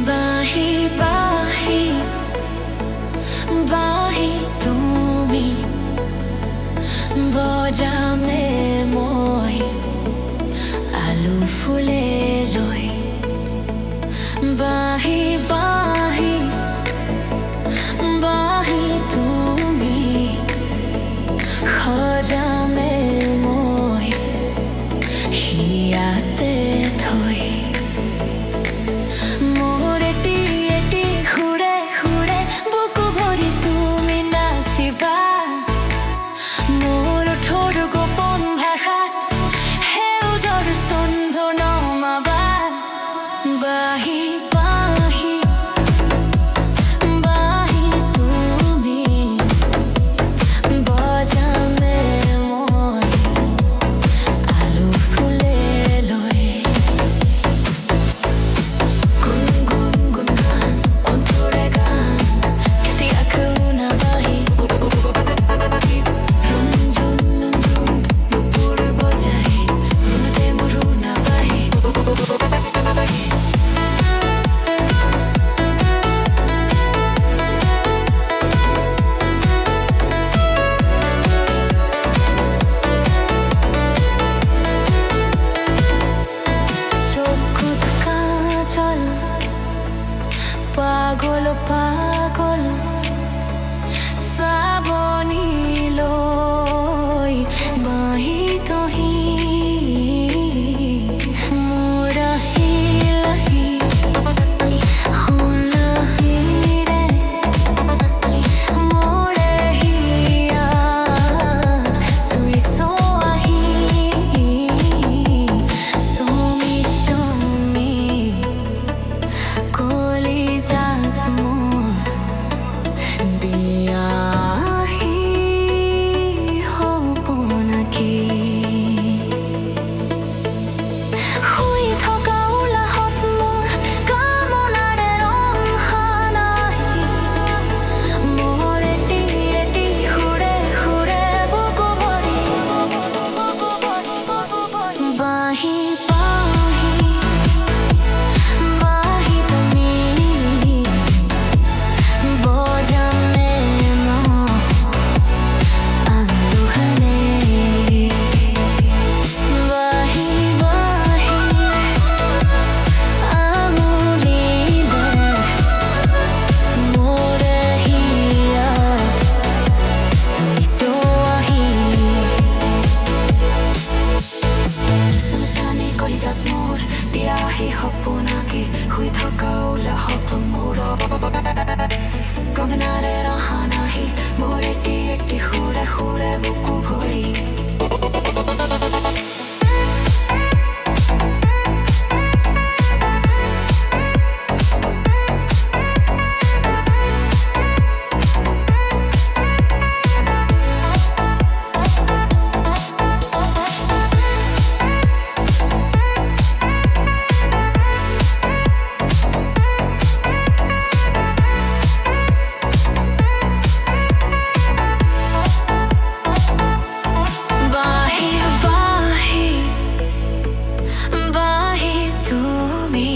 বাহি বাহি বাহি তুমি বজামে মই আলু ফুলে লৈ বাহি বাহি বাহি তুমি সজামে মই হিয়াতে থৈ মোৰ এটি এটি সুৰে সুৰে বুকু ভৰি তুমি নাচিবা মোৰ ওঠৰ গোপন ভাষাত সেউজৰ চন্ধ নমাবা বাহি বাহি বাহি তুমি বজামে মই আলু ফুলে লৈ গুনগুন গান অন্তৰে গান কেতিয়াকৈ নাবাহি ৰুনজুন নুনজুন নুপুৰ বজাই ৰুণতে মোৰো নাবাহি চকুত কাজল পাগল পাগল চাবনি লৈ বাহি তহি মোৰ আহিলাহি সোণাহিৰে মোৰে হিয়াত চুই চোৱাহি চুমি চুমি কলিজাত মোৰ দিয়াহি সপোনাকি শুই থকা উলাহত মোৰ কামনাৰে ৰং সানাহি মোৰ এটি এটি সুৰে সুৰে বুকু ভৰি বাহি বাহি বাহি তুমি বজামে মই আলু খালে বাহি বাহি আঙুলিলে মোৰে হিয়াত চুই চোৱাহি চুমচানি কলিজাত মোৰ দিয়াহি সপোনাকি শুই থকা উলাহত মোৰ ক্ৰমনাৰে ৰহা নাহি মোৰ এটি এটি সুৰে সুৰে বুকু ভৰি বাহি বাহি বাহি তুমি